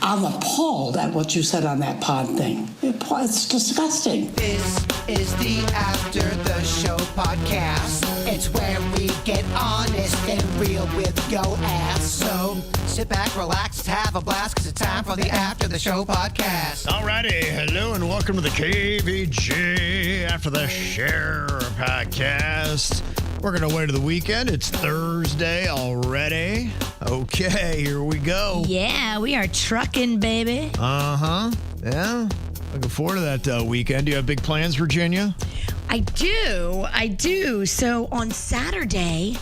I'm appalled at what you said on that pod thing. It's disgusting. This is the After the Show podcast. It's where we get honest and real with yo ass. So sit back, relax, have a blast, because it's time for the After the Show podcast. Alrighty, hello and welcome to the KVJ After the Show podcast. Working our way to the weekend. It's Thursday already. Okay, here we go. Yeah, we are trucking, baby. Uh-huh. Yeah. Looking forward to that weekend. Do you have big plans, Virginia? I do. So on Saturday,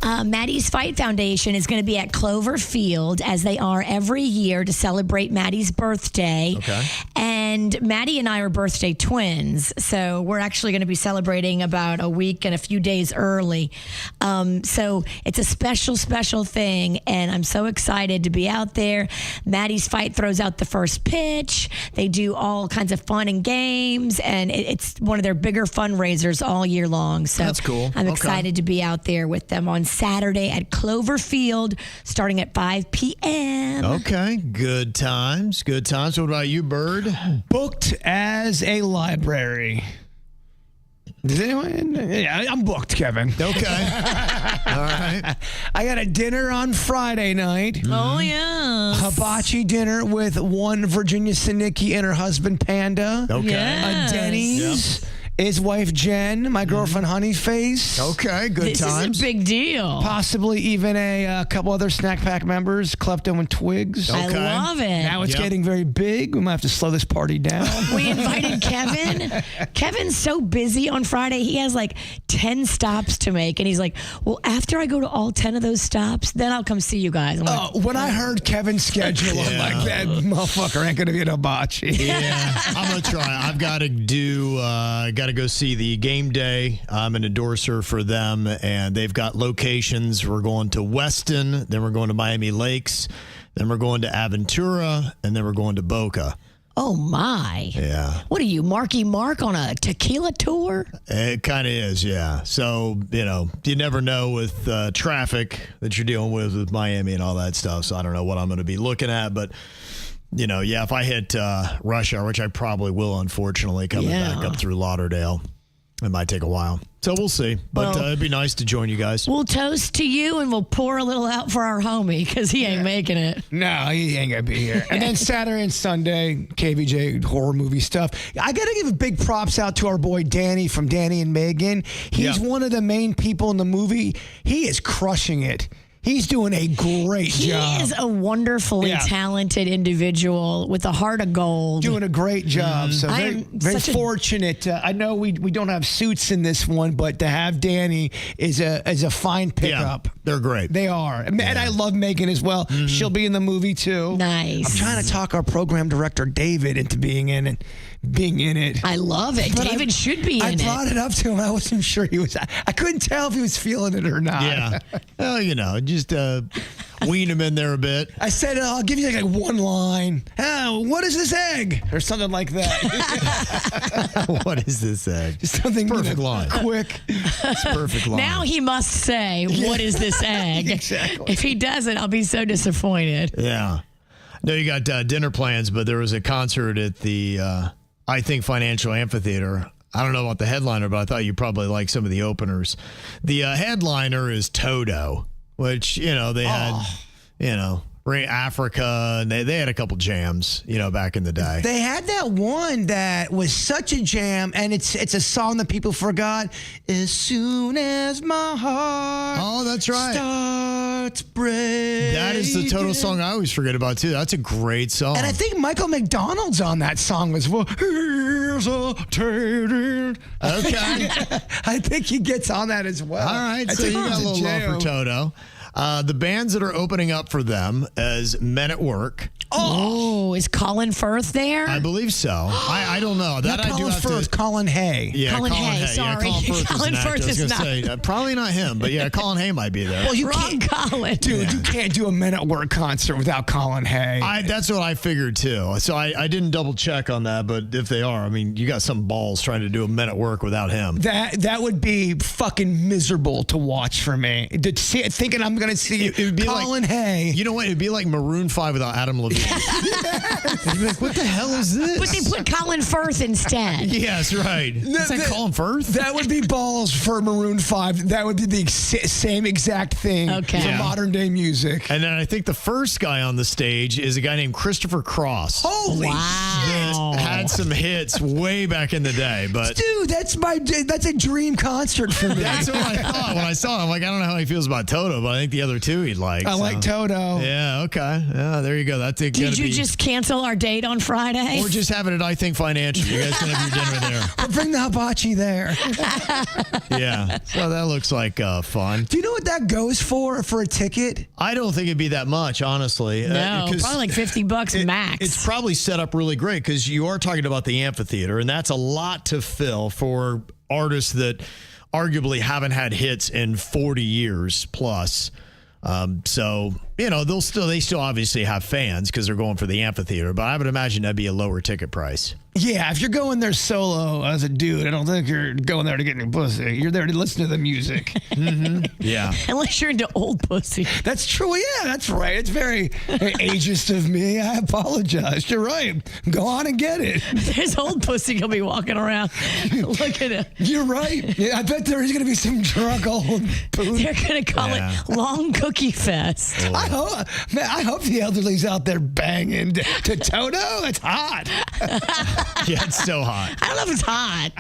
Maddie's Fight Foundation is going to be at Clover Field, as they are every year, to celebrate Maddie's birthday. Okay. And Maddie and I are birthday twins, so we're actually going to be celebrating about a week and a few days early. So it's a special thing, and I'm so excited to be out there. Maddie's Fight throws out the first pitch. They do all kinds of fun and games, and it's one of their bigger fundraisers all year long. So that's cool. I'm excited to be out there with them on Saturday at Clover Field, starting at 5 p.m. Okay, good times. What about you, Bird? Booked as a library. Does anyone? Yeah, I'm booked, Kevin. Okay. All right. I got a dinner on Friday night. Mm-hmm. Oh, yeah. Hibachi dinner with one Virginia Sinicki and her husband, Panda. Okay. Yes. A Denny's. Yep. His wife, Jen, my girlfriend, Honey's Face. Okay, good this times. This is a big deal. Possibly even a couple other Snack Pack members, Klepto and Twigs. Okay. I love it. Now it's getting very big. We might have to slow this party down. We invited Kevin. Kevin's so busy on Friday. He has like 10 stops to make. And he's like, well, after I go to all 10 of those stops, then I'll come see you guys. I'm like, when I heard Kevin's schedule, I'm like, that motherfucker ain't going to be at hibachi. Yeah, I'm going to try. I've got to go see the game day. I'm an endorser for them, and they've got locations. We're going to Weston, then we're going to Miami Lakes, then we're going to Aventura, and then we're going to Boca. oh, my. Yeah. What are you, Marky Mark on a tequila tour? It kind of is, yeah. So, you never know with traffic that you're dealing with Miami and all that stuff. So I don't know what I'm going to be looking at, but if I hit rush hour, which I probably will, unfortunately, coming back up through Lauderdale, it might take a while. So we'll see. But it'd be nice to join you guys. We'll toast to you, and we'll pour a little out for our homie, because he ain't making it. No, he ain't going to be here. And then Saturday and Sunday, KVJ horror movie stuff. I got to give big props out to our boy Danny from Danny and Megan. He's one of the main people in the movie. He is crushing it. He's doing a great job. He is a wonderfully talented individual with a heart of gold. Doing a great job. So very fortunate. I know we don't have suits in this one, but to have Danny is a fine pickup. Yeah, they're great. They are. And I love Megan as well. Mm-hmm. She'll be in the movie too. Nice. I'm trying to talk our program director David into being in it. I love it. But David should be in it. I brought it up to him. I wasn't sure he was. I couldn't tell if he was feeling it or not. Yeah. Well, just wean him in there a bit. I said, I'll give you like one line. Oh, what is this egg? Or something like that. What is this egg? Just something perfect line. Quick. It's perfect line. Now he must say, what is this egg? Exactly. If he doesn't, I'll be so disappointed. Yeah. No, you got dinner plans, but there was a concert at the, I think, Financial Amphitheater. I don't know about the headliner, but I thought you probably like some of the openers. The headliner is Toto, which, they had, Africa, and they had a couple jams, back in the day. They had that one that was such a jam, and it's a song that people forgot. As soon as my heart that's right. starts breaking. That is the Toto song I always forget about, too. That's a great song. And I think Michael McDonald's on that song as well. Okay. I think he gets on that as well. All right, so you got a little love for Toto. The bands that are opening up for them is Men at Work. Oh, is Colin Firth there? I believe so. I don't know. That not I do Colin have Firth, to. Colin Hay. Yeah, Colin Hay. Sorry, yeah, Colin Firth is not. Say, probably not him, but yeah, Colin Hay might be there. Well, you Wrong can't, Colin. dude. You can't do a Men at Work concert without Colin Hay. That's what I figured too. So I didn't double check on that, but if they are, you got some balls trying to do a Men at Work without him. That would be fucking miserable to watch for me. Thinking I'm going to see It'd be Colin Hay. You know what? It'd be like Maroon 5 without Adam Levine. You'd be like, what the hell is this? But they put Colin Firth instead. Yes, right. Is that Colin Firth? That would be balls for Maroon 5. That would be the same exact thing Okay. for Yeah. modern day music. And then I think the first guy on the stage is a guy named Christopher Cross. Holy Wow. That had some hits way back in the day, but dude, that's a dream concert for me. that's what I thought when I saw him. I'm like, I don't know how he feels about Toto, but I think the other two he'd like. I like Toto. Yeah, okay. Yeah, there you go. That's it. Did you just cancel our date on Friday? Or just have it at I Think Financial. You guys can have your dinner there. But bring the hibachi there. Yeah. So that looks like fun. Do you know what that goes for a ticket? I don't think it'd be that much, honestly. No, 'cause probably like $50 max. It's probably set up really great because you are talking about the amphitheater, and that's a lot to fill for artists that arguably haven't had hits in 40 years plus. So, you know, they still obviously have fans because they're going for the amphitheater, but I would imagine that'd be a lower ticket price. Yeah, if you're going there solo as a dude, I don't think you're going there to get any pussy. You're there to listen to the music. Yeah. Unless you're into old pussy. That's true. Yeah, that's right. It's very ageist of me. I apologize. You're right. Go on and get it. There's old pussy gonna be walking around. Look at it. You're right. Yeah, I bet there is going to be some drunk old poop. They're gonna call Yeah. it Long Cookie Fest. I hope the elderly's out there banging to Toto. It's hot. Yeah, it's so hot. I don't know if it's hot.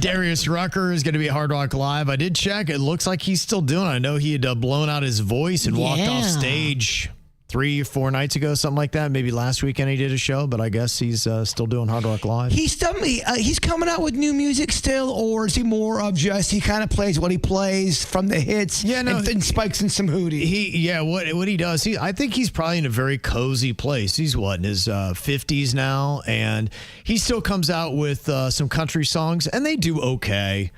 Darius Rucker is going to be at Hard Rock Live. I did check. It looks like he's still doing it. I know he had blown out his voice and walked off Yeah. stage 3 or 4 nights ago, something like that. Maybe last weekend he did a show, but I guess he's still doing Hard Rock Live. He's coming out with new music still, or is he more of just he kind of plays what he plays from the hits? Yeah, no, and spikes in some hootie. What he does, I think he's probably in a very cozy place. He's in his 50s now, and he still comes out with some country songs, and they do okay.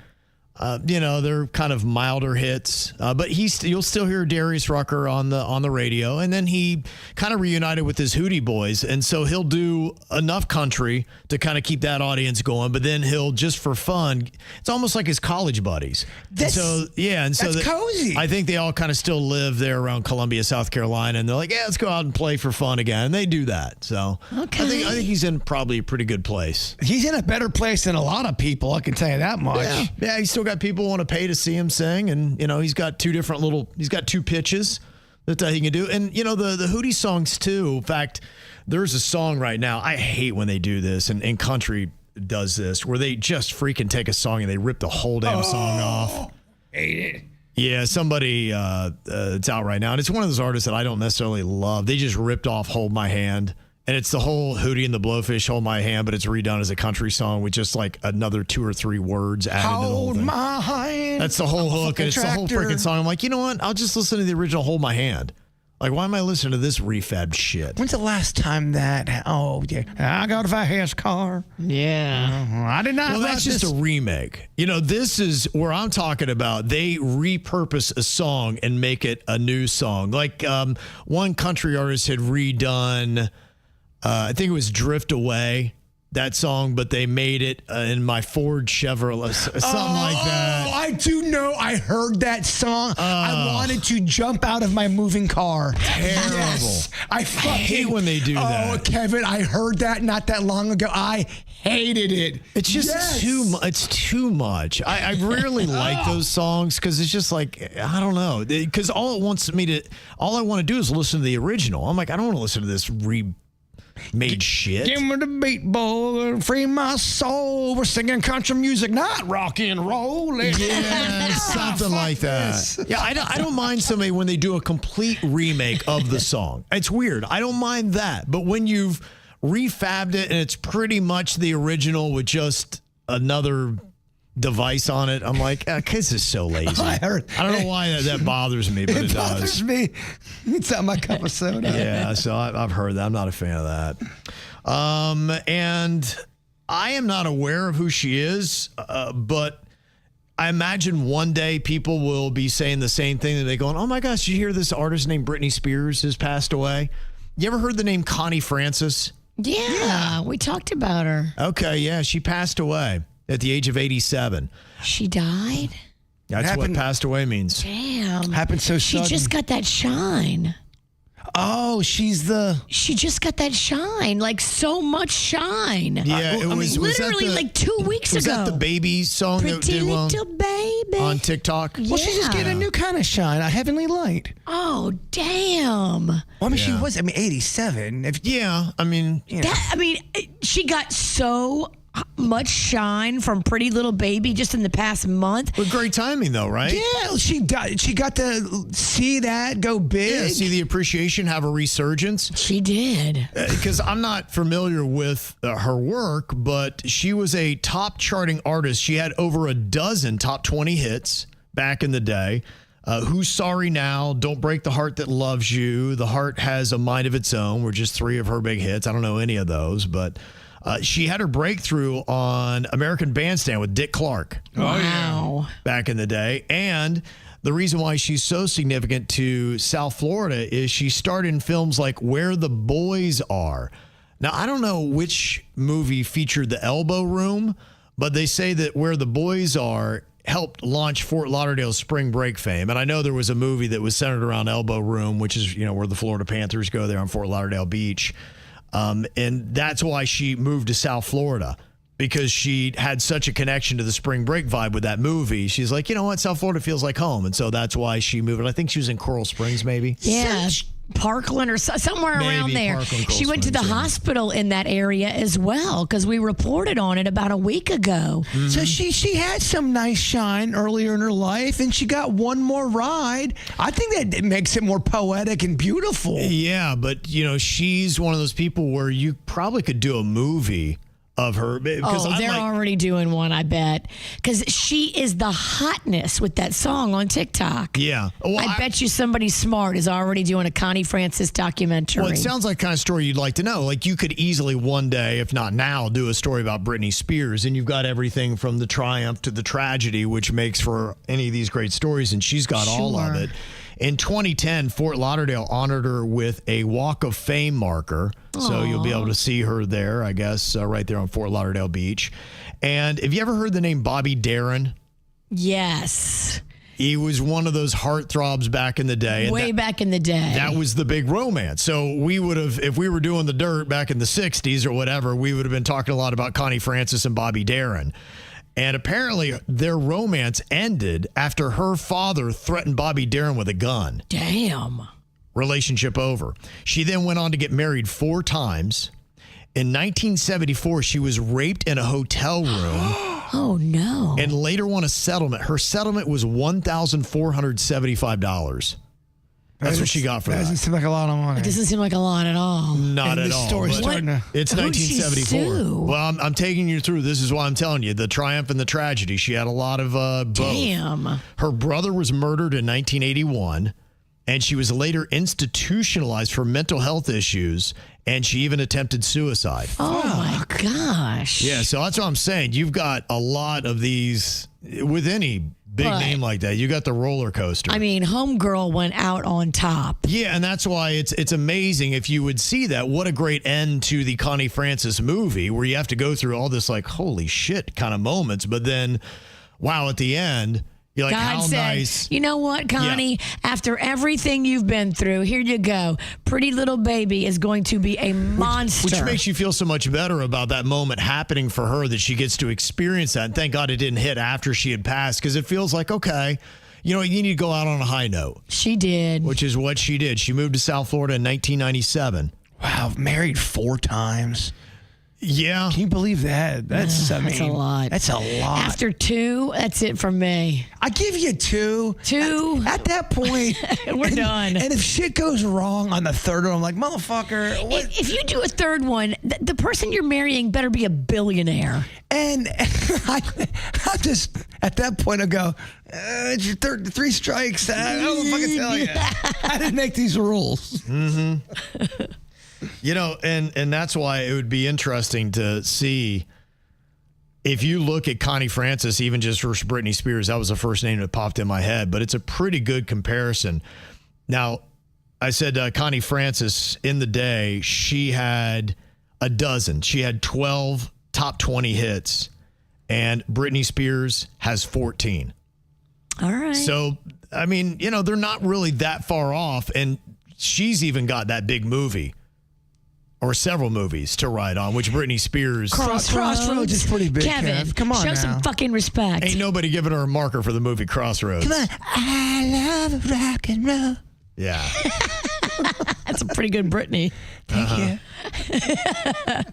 They're kind of milder hits, but you'll still hear Darius Rucker on the radio, and then he kind of reunited with his Hootie Boys, and so he'll do enough country to kind of keep that audience going, but then he'll just for fun. It's almost like his college buddies. That's cozy. I think they all kind of still live there around Columbia, South Carolina, and they're like, yeah, let's go out and play for fun again. And they do that. So Okay. I think he's in probably a pretty good place. He's in a better place than a lot of people. I can tell you that much. Yeah, he's still got people want to pay to see him sing, and he's got two pitches that he can do, and the Hootie songs too. In fact, there's a song right now. I hate when they do this, and country does this, where they just freaking take a song and they rip the whole damn song off. Hate it. Yeah, somebody it's out right now, and it's one of those artists that I don't necessarily love. They just ripped off "Hold My Hand." And it's the whole Hootie and the Blowfish, Hold My Hand, but it's redone as a country song with just like another 2 or 3 words added to the whole Hold thing. my hand. That's the whole hook, and it's the whole freaking song. I'm like, you know what? I'll just listen to the original Hold My Hand. Like, why am I listening to this refab shit? When's the last time that? Oh, yeah. I got a fast car. Yeah. I did not. Well, that's just a remake. This is where I'm talking about. They repurpose a song and make it a new song. Like one country artist had redone, I think it was Drift Away, that song, but they made it in my Ford Chevrolet, something like that. I do know. I heard that song. I wanted to jump out of my moving car. Terrible. Yes. I hate when they do that. Oh, Kevin, I heard that not that long ago. I hated it. It's just it's too much. I rarely like those songs because it's just like, I don't know. Because all I want to do is listen to the original. I'm like, I don't want to listen to this made shit. Give me the beat, boy, free my soul. We're singing country music, not rock and roll. Yeah, something like that. Yeah, I don't mind somebody when they do a complete remake of the song. It's weird. I don't mind that. But when you've refabbed it and it's pretty much the original with just another device on it, I'm like, kids is so lazy. I don't know why that bothers me, but it does. Bothers me. It's not my cup of soda. Yeah, so I've heard that. I'm not a fan of that. And I am not aware of who she is, but I imagine one day people will be saying the same thing, and they going, oh my gosh, did you hear this artist named Britney Spears has passed away? You ever heard the name Connie Francis? Yeah, we talked about her. Okay, yeah, she passed away at the age of 87. She died? That's what passed away means. Damn. Happened so She sudden. just got that shine. Oh, She just got that shine, like so much shine. Yeah, it was literally was that the, like 2 weeks was ago. that the baby song that Pretty did well little baby. on TikTok? Well, she's just getting a new kind of shine, a heavenly light. Oh, damn. Well, I mean, she Yeah. was, 87. Yeah, I mean, She got so much shine from Pretty Little Baby just in the past month. but great timing though, right? Yeah, she got to see that go big. Yeah, see the appreciation, have a resurgence. She did. Because I'm not familiar with her work, but she was a top charting artist. She had over a dozen top 20 hits back in the day. Who's Sorry Now, Don't Break the Heart That Loves You, The Heart Has a Mind of Its Own were just 3 of her big hits. I don't know any of those, but she had her breakthrough on American Bandstand with Dick Clark. Wow. Back in the day. And the reason why she's so significant to South Florida is she starred in films like Where the Boys Are. Now, I don't know which movie featured the Elbow Room, but they say that Where the Boys Are helped launch Fort Lauderdale's spring break fame. And I know there was a movie that was centered around Elbow Room, which is, where the Florida Panthers go there on Fort Lauderdale Beach. And that's why she moved to South Florida, because she had such a connection to the spring break vibe with that movie. She's like, you know what? South Florida feels like home. And so that's why she moved. And I think she was in Coral Springs, maybe. Yeah. Parkland or somewhere Maybe around there. Parkland, Coral She went to the Springs, yeah. hospital in that area as well because we reported on it about a week ago. So she had some nice shine earlier in her life, and she got one more ride. I think that it makes it more poetic and beautiful. Yeah, but, she's one of those people where you probably could do a movie of her. Because They're already doing one, I bet. Because she is the hotness with that song on TikTok. Yeah. Well, I bet you somebody smart is already doing a Connie Francis documentary. Well, it sounds like the kind of story you'd like to know. Like you could easily one day, if not now, do a story about Britney Spears, and you've got everything from the triumph to the tragedy, which makes for any of these great stories, and she's got all of Sure. it. In 2010, Fort Lauderdale honored her with a Walk of Fame marker. So you'll be able to see her there, I guess, right there on Fort Lauderdale Beach. And have you ever heard the name Bobby Darin? Yes. He was one of those heartthrobs back in the day. Way back in the day. That was the big romance. So we would have, if we were doing the dirt back in the 60s or whatever, we would have been talking a lot about Connie Francis and Bobby Darin. And apparently their romance ended after her father threatened Bobby Darin with a gun. Damn. Relationship over. She then went on to get married 4 times. In 1974, she was raped in a hotel room Oh, no. and later won a settlement. Her settlement was $1,475. That's what she got for That that. doesn't seem like a lot of money. It doesn't seem like a lot at all. Not And at this all. story's but starting to- It's Who'd she 1974. sue? Well, I'm taking you through. This is why I'm telling you the triumph and the tragedy. She had a lot of both. Damn. Her brother was murdered in 1981, and she was later institutionalized for mental health issues, and she even attempted suicide. Oh, my gosh. Yeah, so that's what I'm saying. You've got a lot of these with any big But- name like that. You got the roller coaster. I mean, Homegirl went out on top. Yeah, and that's why it's amazing if you would see that. What a great end to the Connie Francis movie where you have to go through all this like, holy shit kind of moments. But then, wow, at the end, you're like, God how said, nice. you know what, Connie? After everything you've been through, here you go. Pretty Little Baby is going to be a monster. Which makes you feel so much better about that moment happening for her that she gets to experience that. And thank God it didn't hit after she had passed because it feels like, okay, you need to go out on a high note, She did. which is what she did. She moved to South Florida in 1997. Wow, married 4 times. Yeah. Can you believe that? That's a lot. That's a lot. After 2, that's it from me. I give you 2. 2. At that point, We're done. And if shit goes wrong on the third one, I'm like, motherfucker. What? If you do a third one, the person you're marrying better be a billionaire. And I just, at that point, I go, it's your 3 strikes. I don't know what to fucking tell you. I didn't make these rules. And that's why it would be interesting to see if you look at Connie Francis, even just for Britney Spears, that was the first name that popped in my head, but it's a pretty good comparison. Now, I said Connie Francis in the day, she had a dozen. She had 12 top 20 hits, and Britney Spears has 14. All right. So, I mean, they're not really that far off. And she's even got that big movie or several movies to ride on, which Britney Spears. Crossroads is pretty big, Kevin, Kev. Come on show now. some fucking respect. Ain't nobody giving her a marker for the movie Crossroads. Come on. I love rock and roll. Yeah. That's a pretty good Britney. Thank you.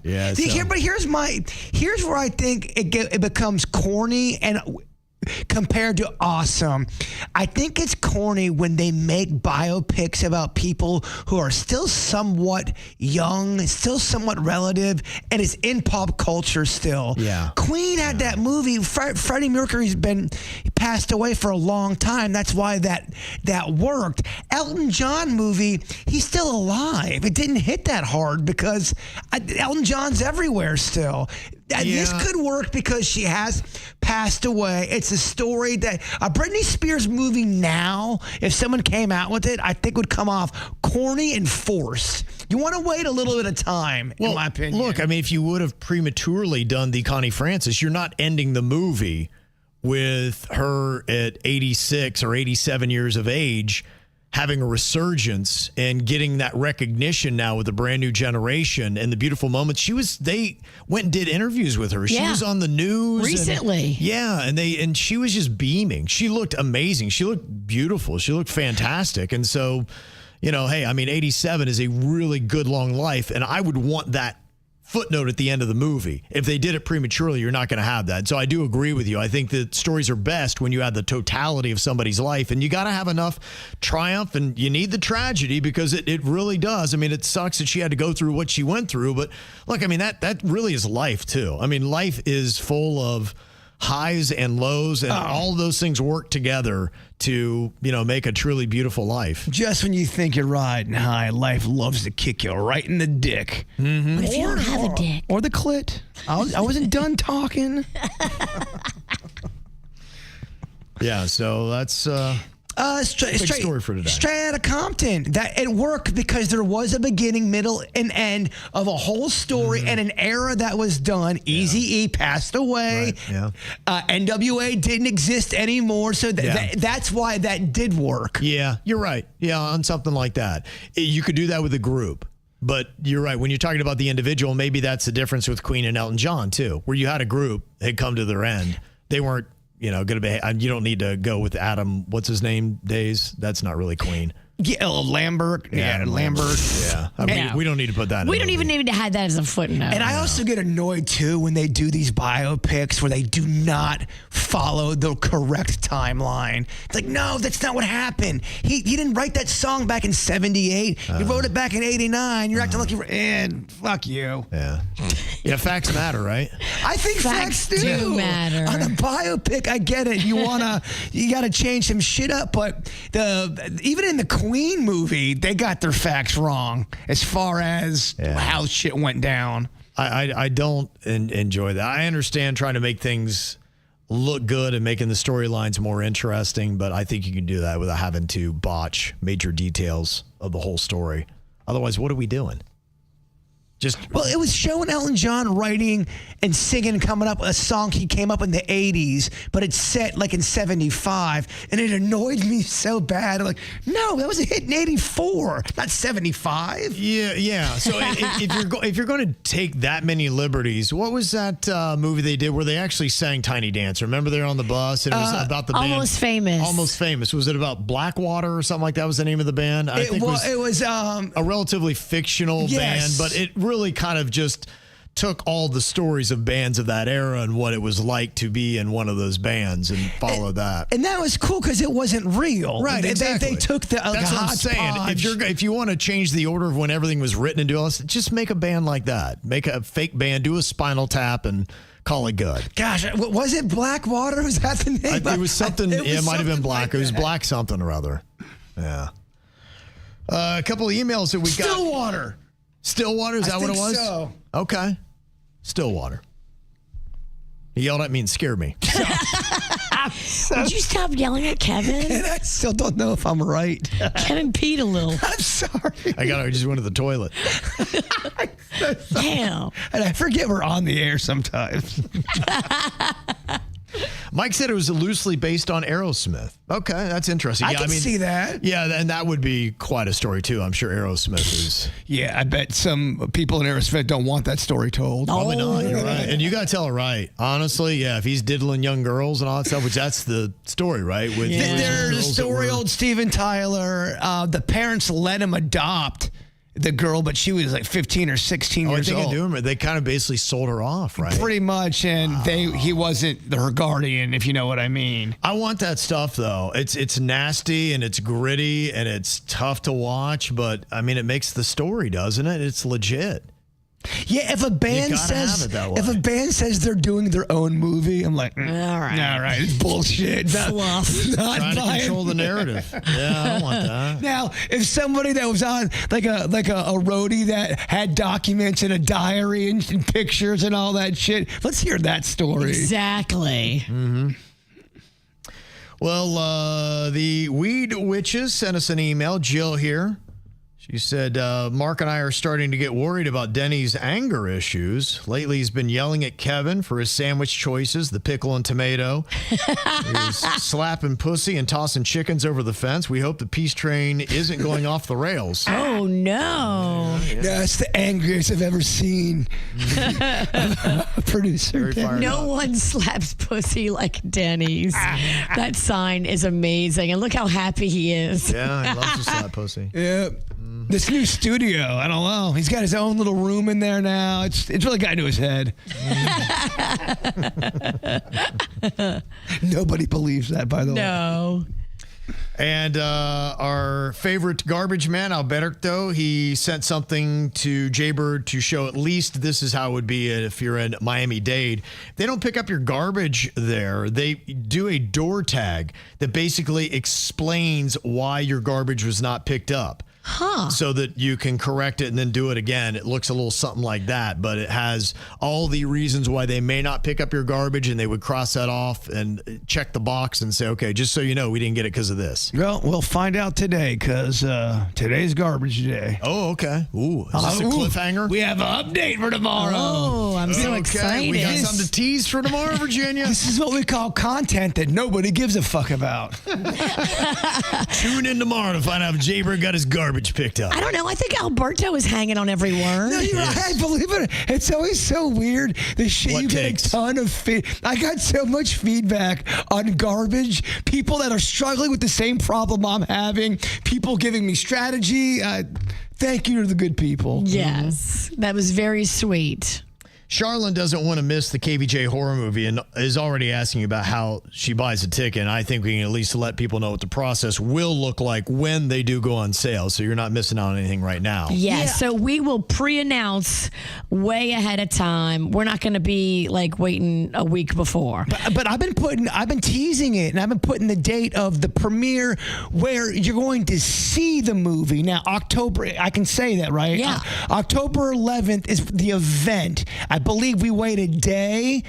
Yeah. But here's where I think it becomes corny and compared to awesome. I think it's corny when they make biopics about people who are still somewhat young, still somewhat relative, and it's in pop culture still. Yeah. Queen had that movie. Freddie Mercury's been passed away for a long time. That's why that worked. Elton John movie, he's still alive. It didn't hit that hard because Elton John's everywhere still. This could work because she has passed away. It's a story that a Britney Spears movie now, if someone came out with it, I think would come off corny and forced. You want to wait a little bit of time, in my opinion. Look, I mean, if you would have prematurely done the Connie Francis, you're not ending the movie with her at 86 or 87 years of age having a resurgence and getting that recognition now with a brand new generation and the beautiful moments. They went and did interviews with her. She was on the news recently. And she was just beaming. She looked amazing. She looked beautiful. She looked fantastic. And so, hey, I mean, 87 is a really good long life, and I would want that footnote at the end of the movie. If they did it prematurely, you're not going to have that. So I do agree with you. I think that stories are best when you have the totality of somebody's life, and you got to have enough triumph, and you need the tragedy because it really does. I mean, it sucks that she had to go through what she went through, but look, I mean, that really is life too. I mean, life is full of highs and lows, and all of those things work together to, make a truly beautiful life. Just when you think you're riding high, life loves to kick you right in the dick. Mm-hmm. What if you don't have a dick? Or the clit. I wasn't done talking. Yeah, so that's big story for today. Straight out of Compton. That it worked because there was a beginning, middle, and end of a whole story and an era that was done. Eazy-E passed away. Right. Yeah. NWA didn't exist anymore, so that's why that did work. Yeah, you're right. Yeah, on something like that. You could do that with a group. But you're right. When you're talking about the individual, maybe that's the difference with Queen and Elton John, too, where you had a group had come to their end. They weren't, going to be, you don't need to go with Adam, what's his name, days. That's not really Queen. Yeah, Lambert. Yeah, Lambert. Yeah. I mean, we don't need to put that in. We don't even need to have that as a footnote. And I also get annoyed, too, when they do these biopics where they do not follow the correct timeline. It's like, no, that's not what happened. He didn't write that song back in 78. He wrote it back in 89. You're acting like you're in. Fuck you. Yeah. Yeah, facts matter, right? I think facts do matter. On a biopic, I get it. You got to change some shit up, but even in the Queen movie, they got their facts wrong as far as how shit went down. I don't enjoy that. I understand trying to make things look good and making the storylines more interesting, but I think you can do that without having to botch major details of the whole story. Otherwise, what are we doing? Well, it was showing Elton John writing and singing, coming up with a song he came up in the 80s, but it's set like in 75, and it annoyed me so bad. I'm like, no, that was a hit in 84, not 75. Yeah. So if you're going to take that many liberties, what was that movie they did where they actually sang Tiny Dancer? Remember they were on the bus and it was about the band? Almost Famous. Almost Famous. Was it about Blackwater or something like that was the name of the band? I think it was a relatively fictional band, but it really kind of just took all the stories of bands of that era and what it was like to be in one of those bands and follow that. And that was cool because it wasn't real. Right, exactly. They took the That's what I'm saying. If you want to change the order of when everything was written and do all this, just make a band like that. Make a fake band, do a Spinal Tap, and call it good. Gosh, was it Blackwater? Was that the name? It was something. It might have been Black. Like it was Black something or other. Yeah. A couple of emails that we got. Stillwater, is that what it was? So. Okay. Stillwater. He yelled at me and scared me. Would you stop yelling at Kevin? And I still don't know if I'm right. Kevin peed a little. I'm sorry. I just went to the toilet. Damn. And I forget we're on the air sometimes. Mike said it was loosely based on Aerosmith. Okay, that's interesting. I can see that. Yeah, and that would be quite a story, too. I'm sure Aerosmith is. Yeah, I bet some people in Aerosmith don't want that story told. Probably not. You're right. And you got to tell it right. Honestly, yeah, if he's diddling young girls and all that stuff, which that's the story, right? With There's a story, old Steven Tyler. The parents let him adopt the girl, but she was like 15 or 16 years old. I do remember. They kind of basically sold her off, right? Pretty much, and he wasn't her guardian, if you know what I mean. I want that stuff, though. It's nasty, and it's gritty, and it's tough to watch, but, I mean, it makes the story, doesn't it? It's legit. Yeah, if a band says they're doing their own movie, I'm like, all right, it's bullshit. Fluff. Trying to control the narrative. Yeah, I don't want that. Now, if somebody that was on like a roadie that had documents and a diary and pictures and all that shit, let's hear that story. Exactly. Mm-hmm. Well, the Weed Witches sent us an email. Jill here. She said, Mark and I are starting to get worried about Denny's anger issues. Lately, he's been yelling at Kevin for his sandwich choices, the pickle and tomato. He's slapping pussy and tossing chickens over the fence. We hope the peace train isn't going off the rails. Oh, no. That's the angriest I've ever seen a producer. No one slaps pussy like Denny's. That sign is amazing. And look how happy he is. Yeah, he loves to slap pussy. Yeah. This new studio, I don't know. He's got his own little room in there now. It's really got into his head. Nobody believes that, by the way. No. And our favorite garbage man, Alberto, he sent something to Jaybird to show at least this is how it would be if you're in Miami-Dade. They don't pick up your garbage there. They do a door tag that basically explains why your garbage was not picked up. So that you can correct it and then do it again. It looks a little something like that, but it has all the reasons why they may not pick up your garbage, and they would cross that off and check the box and say, okay, just so you know, we didn't get it because of this. Well, we'll find out today because today's garbage day. Oh, okay. Ooh, is this a cliffhanger? We have an update for tomorrow. Oh, I'm so excited. We got something to tease for tomorrow, Virginia. This is what we call content that nobody gives a fuck about. Tune in tomorrow to find out if Jaybird got his garbage picked up. I don't know. I think Alberto is hanging on every word. No, you're right. Believe it. It's always so weird. The shit What you takes? get a ton of I got so much feedback on garbage. People that are struggling with the same problem I'm having. People giving me strategy. Thank you to the good people. Yes, that was very sweet. Charlene doesn't want to miss the KVJ horror movie and is already asking about how she buys a ticket. And I think we can at least let people know what the process will look like when they do go on sale. So you're not missing out on anything right now. Yeah, so we will pre-announce way ahead of time. We're not going to be like waiting a week before. But I've been teasing it, and I've been putting the date of the premiere where you're going to see the movie. Now, October, I can say that, right? Yeah. October 11th is the event. I believe we wait a day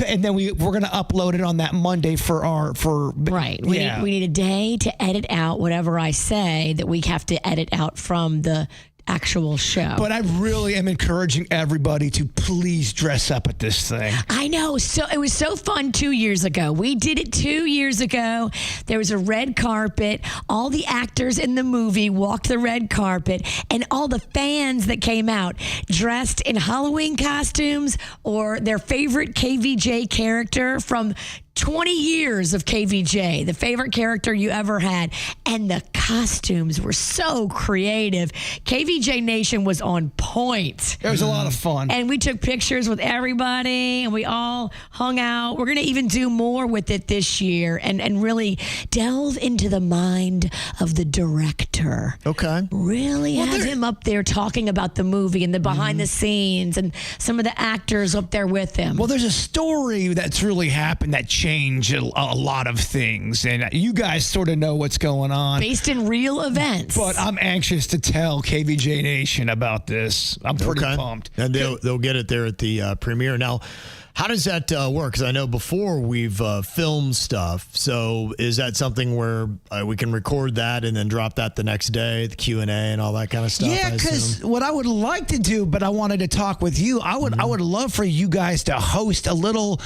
and then we're going to upload it on that Monday Right. We need a day to edit out whatever I say that we have to edit out from the actual show. But I really am encouraging everybody to please dress up at this thing. I know. So it was so fun 2 years ago. We did it 2 years ago. There was a red carpet. All the actors in the movie walked the red carpet, and all the fans that came out dressed in Halloween costumes or their favorite KVJ character from 20 years of KVJ, the favorite character you ever had. And the costumes were so creative. KVJ Nation was on point. It was a lot of fun. And we took pictures with everybody, and we all hung out. We're going to even do more with it this year and really delve into the mind of the director. Okay. Really have him up there talking about the movie and the behind the scenes and some of the actors up there with him. Well, there's a story that's really happened that changed a lot of things, and you guys sort of know what's going on. Based in real events. But I'm anxious to tell KVJ Nation about this. I'm pretty pumped. And they'll get it there at the premiere. Now, How does that work? Because I know before we've filmed stuff. So is that something where we can record that and then drop that the next day, the Q&A and all that kind of stuff? Yeah, because what I would like to do, but I wanted to talk with you. I would love for you guys to host a little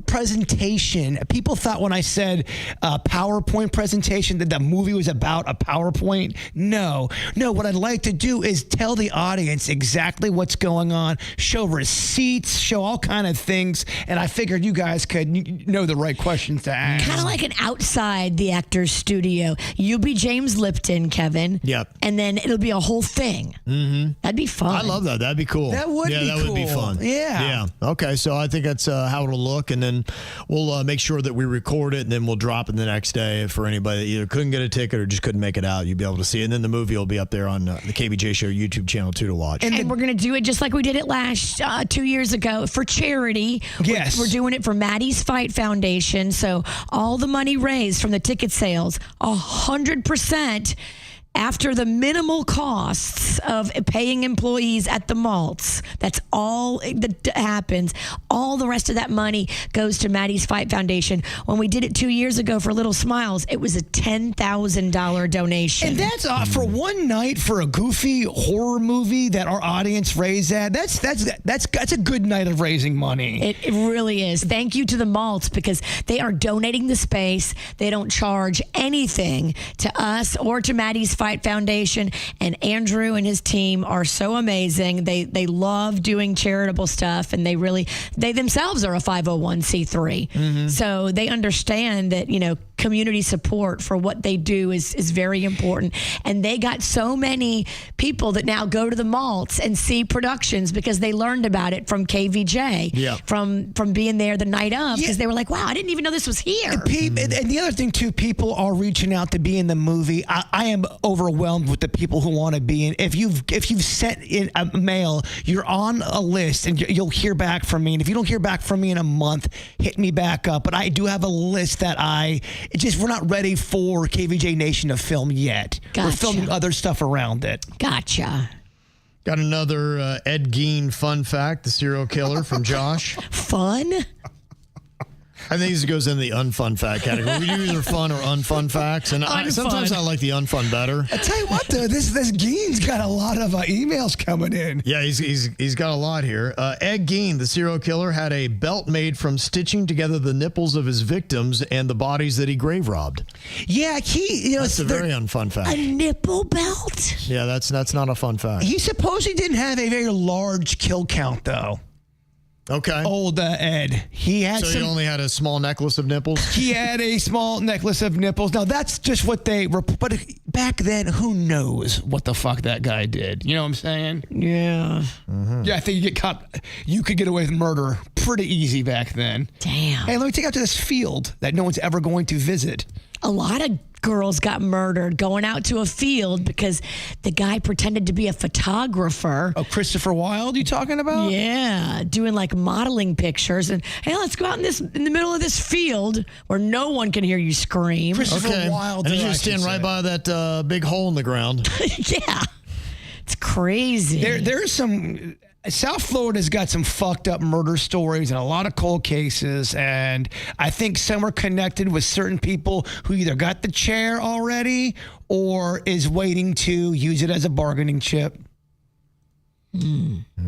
presentation. People thought when I said PowerPoint presentation that the movie was about a PowerPoint. No. What I'd like to do is tell the audience exactly what's going on, show receipts, show all kind of things, and I figured you guys could know the right questions to ask. Kind of like an outside the actor's studio. You'll be James Lipton, Kevin. Yep. And then it'll be a whole thing. Mm-hmm. That'd be fun. I love that. That'd be cool. That would be cool. Yeah, that would be fun. Yeah. Okay, so I think that's how it'll look, and then we'll make sure that we record it, and then we'll drop it the next day for anybody that either couldn't get a ticket or just couldn't make it out. You'll be able to see it, and then the movie will be up there on the KVJ Show YouTube channel too to watch. And we're going to do it just like we did it last 2 years ago for charity. Yes. We're doing it for Maddie's Fight Foundation. So all the money raised from the ticket sales, 100% after the minimal costs of paying employees at the malts. That's all that happens. All the rest of that money goes to Maddie's Fight Foundation. When we did it 2 years ago for Little Smiles, it was a $10,000 donation. And that's for one night for a goofy horror movie that our audience raised at. That's a good night of raising money. It really is. Thank you to the malts because they are donating the space. They don't charge anything to us or to Maddie's Fight Foundation, and Andrew and his team are so amazing. They love doing charitable stuff, and they themselves are a 501c3. Mm-hmm. So they understand that, community support for what they do is very important. And they got so many people that now go to the malts and see productions because they learned about it from KVJ, from being there the night of, because they were like, wow, I didn't even know this was here. And the other thing too, people are reaching out to be in the movie. I am overwhelmed with the people who want to be in. If you've sent in a mail, you're on a list and you'll hear back from me. And if you don't hear back from me in a month, hit me back up. But I do have a list that we're not ready for KVJ Nation to film yet. Gotcha. We're filming other stuff around it. Gotcha. Got another Ed Gein fun fact, the serial killer from Josh. Fun? I think this goes in the unfun fact category. We do either fun or unfun facts, and sometimes I like the unfun better. I tell you what, though, this Gein's got a lot of emails coming in. Yeah, he's got a lot here. Ed Gein, the serial killer, had a belt made from stitching together the nipples of his victims and the bodies that he grave robbed. Yeah, that's a very unfun fact. A nipple belt? Yeah, that's not a fun fact. He supposedly didn't have a very large kill count, though. Okay. Old Ed. He only had a small necklace of nipples? He had a small necklace of nipples. Now, that's just what but back then, who knows what the fuck that guy did? You know what I'm saying? Yeah. Mm-hmm. Yeah, I think you could get away with murder pretty easy back then. Damn. Hey, let me take you out to this field that no one's ever going to visit. A lot of girls got murdered going out to a field because the guy pretended to be a photographer. Oh, Christopher Wilde you talking about? Yeah, doing like modeling pictures and, hey, let's go out in the middle of this field where no one can hear you scream. Christopher Wilde. And you just stand right by that big hole in the ground. Yeah. It's crazy. There's some... South Florida's got some fucked up murder stories and a lot of cold cases, and I think some are connected with certain people who either got the chair already or is waiting to use it as a bargaining chip. Okay.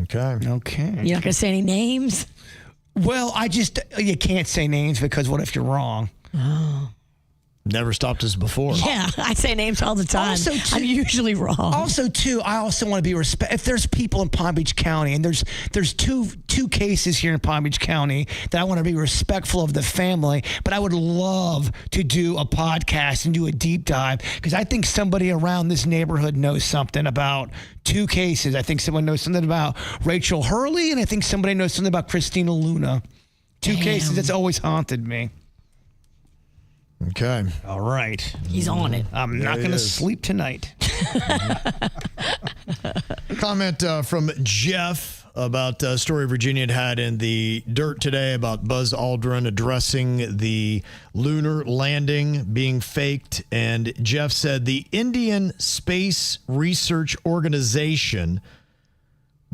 You're not going to say any names? Well, you can't say names because what if you're wrong? Oh. Never stopped us before. Yeah, I say names all the time. I'm usually wrong. Also, too, I also want to be if there's people in Palm Beach County, and there's two cases here in Palm Beach County that I want to be respectful of the family, but I would love to do a podcast and do a deep dive because I think somebody around this neighborhood knows something about two cases. I think someone knows something about Rachel Hurley, and I think somebody knows something about Christina Luna. Two cases that's always haunted me. Okay. All right. He's on it. I'm not going to sleep tonight. Comment from Jeff about a story Virginia had in the Dirt today about Buzz Aldrin addressing the lunar landing being faked. And Jeff said the Indian Space Research Organization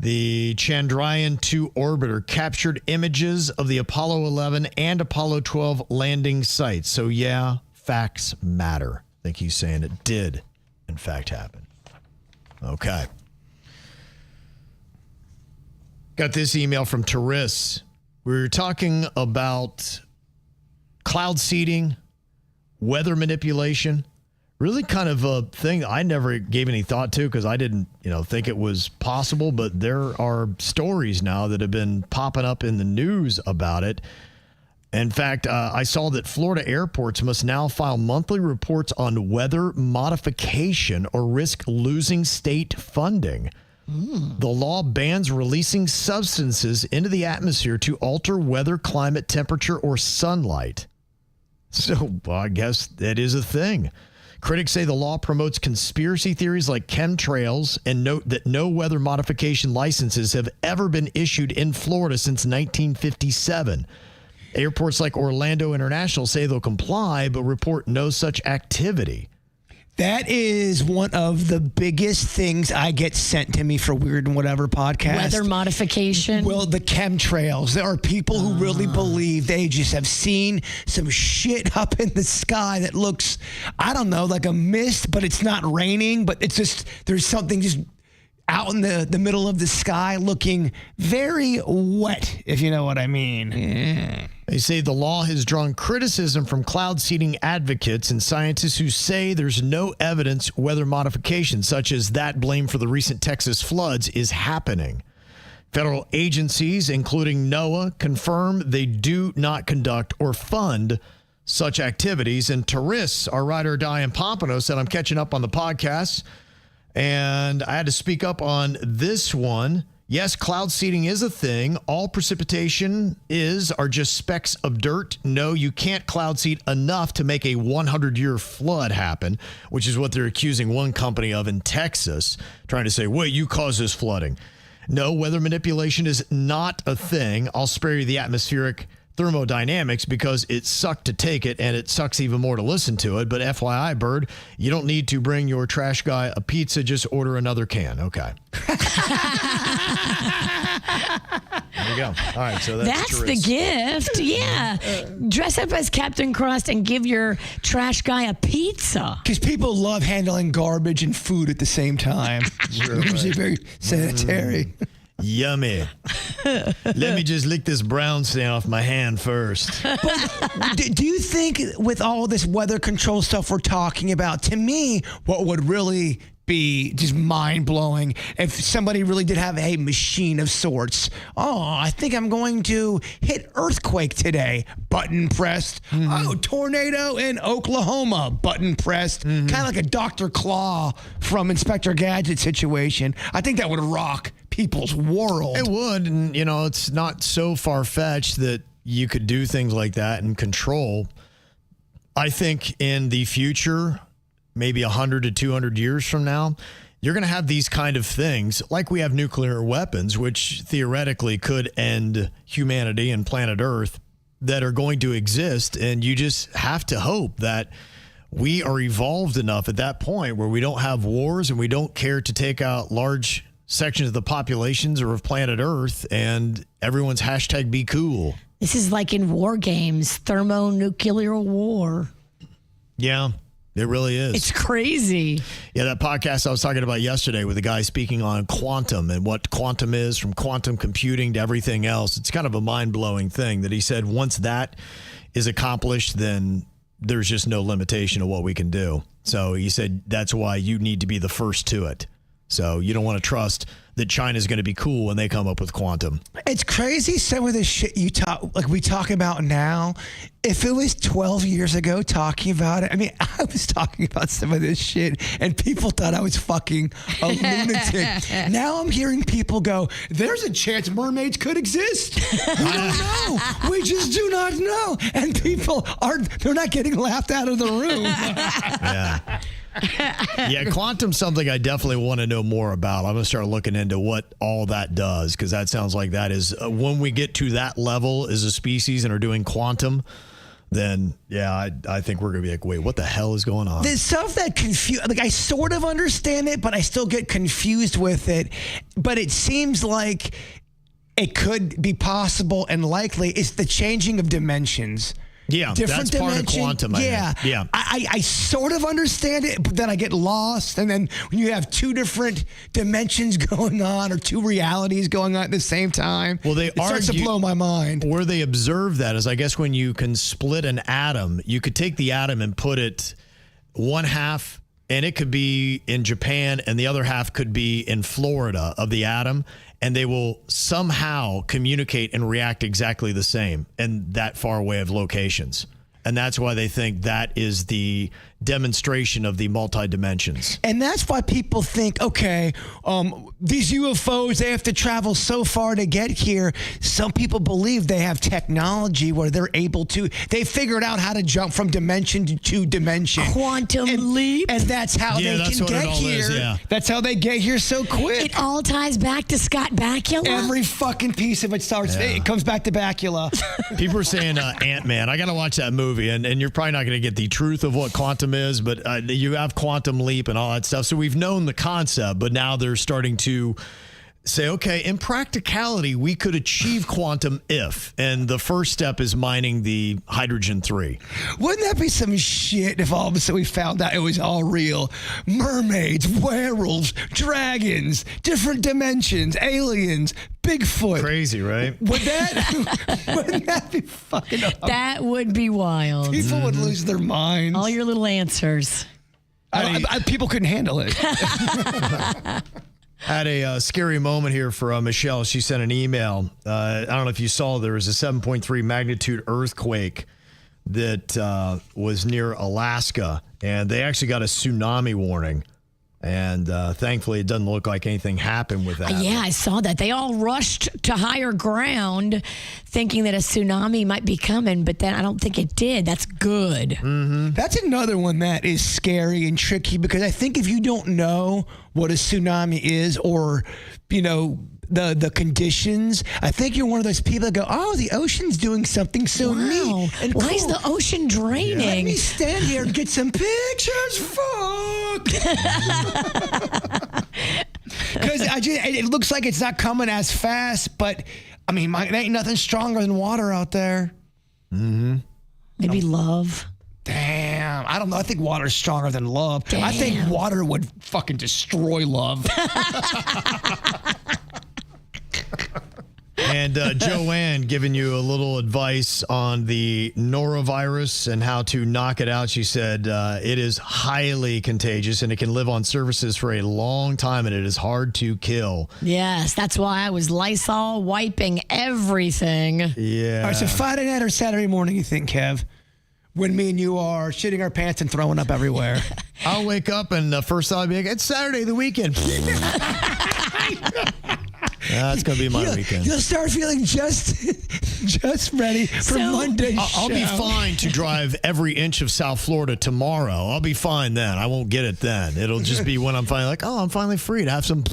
The Chandrayaan-2 orbiter captured images of the Apollo 11 and Apollo 12 landing sites. So, yeah, facts matter. I think he's saying it did, in fact, happen. Okay. Got this email from Taris. We were talking about cloud seeding, weather manipulation. Really kind of a thing I never gave any thought to because I didn't, think it was possible. But there are stories now that have been popping up in the news about it. In fact, I saw that Florida airports must now file monthly reports on weather modification or risk losing state funding. The law bans releasing substances into the atmosphere to alter weather, climate, temperature, or sunlight. So, I guess that is a thing. Critics say the law promotes conspiracy theories like chemtrails and note that no weather modification licenses have ever been issued in Florida since 1957. Airports like Orlando International say they'll comply, but report no such activity. That is one of the biggest things I get sent to me for Weird and Whatever podcast. Weather modification. Well, the chemtrails. There are people who really believe they just have seen some shit up in the sky that looks, I don't know, like a mist, but it's not raining, but it's just, there's something just out in the middle of the sky looking very wet, if you know what I mean. Yeah. They say the law has drawn criticism from cloud seeding advocates and scientists who say there's no evidence weather modification, such as that blame for the recent Texas floods, is happening. Federal agencies, including NOAA, confirm they do not conduct or fund such activities. And Taris, our ride or die in Pompano, said, I'm catching up on the podcasts. And I had to speak up on this one. Yes, cloud seeding is a thing. All precipitation are just specks of dirt. No, you can't cloud seed enough to make a 100-year flood happen, which is what they're accusing one company of in Texas, trying to say, wait, you caused this flooding. No, weather manipulation is not a thing. I'll spare you the atmospheric thermodynamics because it sucked to take it and it sucks even more to listen to it. But FYI, Bird, you don't need to bring your trash guy a pizza. Just order another can. Okay. There you go. All right. So that's the gift. Yeah. Dress up as Captain Crust and give your trash guy a pizza. Because people love handling garbage and food at the same time. Usually very sanitary. Yummy. Let me just lick this brown stain off my hand first. But do you think with all this weather control stuff we're talking about, to me, what would really be just mind-blowing if somebody really did have a machine of sorts? Oh, I think I'm going to hit earthquake today. Button pressed. Oh, tornado in Oklahoma. Button pressed. Kind of like a Dr. Claw from Inspector Gadget situation. I think that would rock people's world. It would. And, it's not so far-fetched that you could do things like that and control. I think in the future, maybe 100 to 200 years from now, you're going to have these kind of things like we have nuclear weapons, which theoretically could end humanity and planet Earth, that are going to exist. And you just have to hope that we are evolved enough at that point where we don't have wars and we don't care to take out large sections of the populations or of planet Earth, and everyone's hashtag be cool. This is like in war games, thermonuclear war. Yeah, it really is. It's crazy. Yeah, that podcast I was talking about yesterday with a guy speaking on quantum and what quantum is, from quantum computing to everything else. It's kind of a mind-blowing thing that he said once that is accomplished, then there's just no limitation of what we can do. So he said that's why you need to be the first to it. So you don't want to trust that China's going to be cool when they come up with quantum. It's crazy some of the shit we talk about now. If it was 12 years ago talking about it, I mean, I was talking about some of this shit and people thought I was fucking a lunatic. Now I'm hearing people go, there's a chance mermaids could exist. We don't know. We just do not know. And people they're not getting laughed out of the room. Yeah. Yeah, quantum's something I definitely want to know more about. I'm going to start looking into what all that does, because that sounds like that is when we get to that level as a species and are doing quantum, then I think we're going to be like, wait, what the hell is going on? There's stuff that I sort of understand it, but I still get confused with it. But it seems like it could be possible and likely. It's the changing of dimensions. Yeah, Different that's part of quantum. Yeah. I sort of understand it, but then I get lost. And then when you have two different dimensions going on or two realities going on at the same time, it starts to blow my mind. Where they observe that is, I guess, when you can split an atom, you could take the atom and put it one half, and it could be in Japan, and the other half could be in Florida of the atom. And they will somehow communicate and react exactly the same in that far away of locations. And that's why they think that is the demonstration of the multi-dimensions. And that's why people think, okay, these UFOs, they have to travel so far to get here. Some people believe they have technology where they're able to, they figured out how to jump from dimension to dimension. Quantum leap. And that's how they can get here. That's how they get here so quick. It all ties back to Scott Bakula. Every fucking piece of it starts, it comes back to Bakula. People are saying Ant-Man. I got to watch that movie, and you're probably not going to get the truth of what quantum is, but you have quantum leap and all that stuff. So we've known the concept, but now they're starting to say, okay, in practicality, we could achieve quantum if, and the first step is mining the hydrogen-3. Wouldn't that be some shit if all of a sudden we found out it was all real? Mermaids, werewolves, dragons, different dimensions, aliens, Bigfoot. Crazy, right? Wouldn't that be fucking up? That would be wild. People would lose their minds. All your little answers. People couldn't handle it. Had a scary moment here for Michelle. She sent an email. I don't know if you saw, there was a 7.3 magnitude earthquake that was near Alaska, and they actually got a tsunami warning. And thankfully, it doesn't look like anything happened with that. Yeah, I saw that. They all rushed to higher ground thinking that a tsunami might be coming, but then I don't think it did. That's good. Mm-hmm. That's another one that is scary and tricky, because I think if you don't know what a tsunami is, or, you know, the conditions, I think you're one of those people that go, oh, the ocean's doing something so neat and cool. Why is the ocean draining? Let me stand here and get some pictures. Fuck. Because it looks like it's not coming as fast, but I mean, there ain't nothing stronger than water out there. Mm-hmm. Maybe love. Damn, I don't know. I think water's stronger than love. Damn. I think water would fucking destroy love. And Joanne giving you a little advice on the norovirus and how to knock it out. She said it is highly contagious and it can live on surfaces for a long time, and it is hard to kill. Yes, that's why I was Lysol wiping everything. Yeah. All right, so Friday night or Saturday morning, you think, Kev, when me and you are shitting our pants and throwing up everywhere? I'll wake up and the first thought I'll be like, it's Saturday, the weekend. That's going to be my weekend. You'll start feeling just ready for Monday's show. I'll be fine to drive every inch of South Florida tomorrow. I'll be fine then. I won't get it then. It'll just be when I'm finally like, oh, I'm finally free to have some.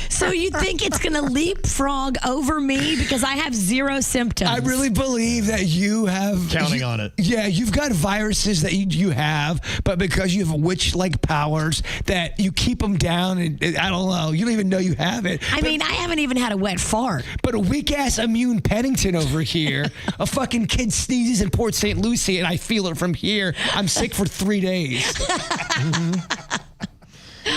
So you think it's going to leapfrog over me because I have zero symptoms? I really believe that you have... Counting on it. Yeah, you've got viruses that you have, but because you have witch-like powers that you keep them down, and I don't know, you don't even know you have it. I mean, I haven't even had a wet fart. But a weak-ass immune Pennington over here, a fucking kid sneezes in Port St. Lucie, and I feel it from here. I'm sick for 3 days. Mm-hmm.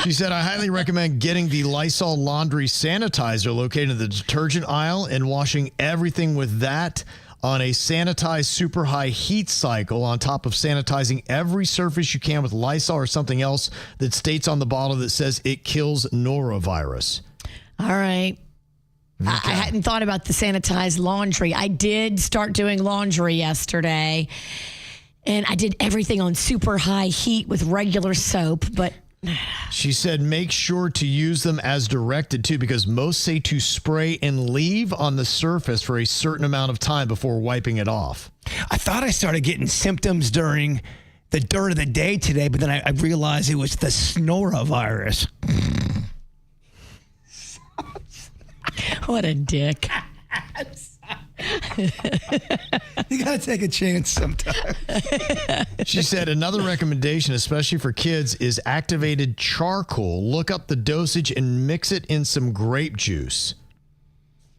She said, I highly recommend getting the Lysol laundry sanitizer located in the detergent aisle and washing everything with that on a sanitized super high heat cycle on top of sanitizing every surface you can with Lysol or something else that states on the bottle that says it kills norovirus. All right. Okay. I hadn't thought about the sanitized laundry. I did start doing laundry yesterday, and I did everything on super high heat with regular soap, but... She said, make sure to use them as directed, too, because most say to spray and leave on the surface for a certain amount of time before wiping it off. I thought I started getting symptoms during the dirt of the day today, but then I realized it was the norovirus. What a dick. You got to take a chance sometime. She said another recommendation, especially for kids, is activated charcoal. Look up the dosage and mix it in some grape juice.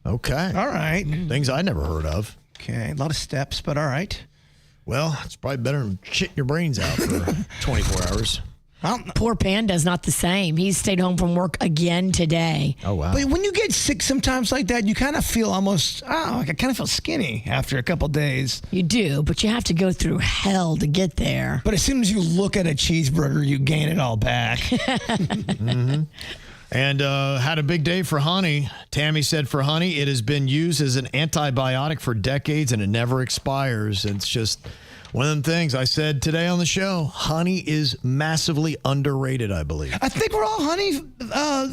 Okay. All right. Things I never heard of. Okay. A lot of steps, but all right. Well, it's probably better than shitting your brains out for 24 hours. Poor Panda's not the same. He stayed home from work again today. Oh, wow. But when you get sick sometimes like that, you kind of feel almost, I kind of feel skinny after a couple days. You do, but you have to go through hell to get there. But as soon as you look at a cheeseburger, you gain it all back. Mm-hmm. And had a big day for honey. Tammy said for honey, it has been used as an antibiotic for decades and it never expires. It's just one of them things I said today on the show. Honey is massively underrated, I believe. I think we're all honey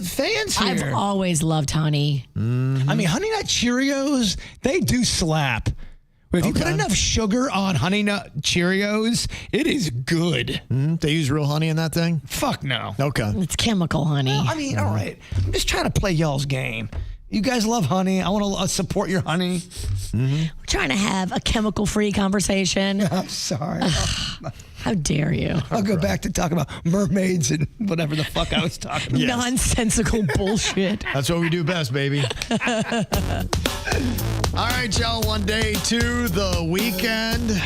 fans here. I've always loved honey. I mean, Honey Nut Cheerios, they do slap. But if you put enough sugar on Honey Nut Cheerios, it is good. They use real honey in that thing? Fuck no. Okay. It's chemical honey. I mean, all right. I'm just trying to play y'all's game. You guys love honey. I want to support your honey. We're trying to have a chemical-free conversation. I'm sorry. How dare you? I'll go back to talk about mermaids and whatever the fuck I was talking about. Yes. Nonsensical bullshit. That's what we do best, baby. All right, y'all. One day to the weekend.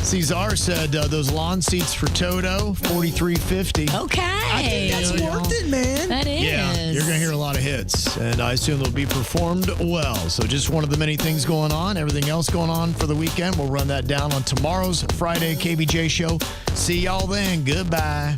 Cesar said those lawn seats for Toto, $43.50. Okay. I think that's worth it, man. That is. Yeah, you're going to hear a lot of hits, and I assume they'll be performed well. So just one of the many things going on. Everything else going on for the weekend, we'll run that down on tomorrow's Friday KVJ show. See y'all then. Goodbye.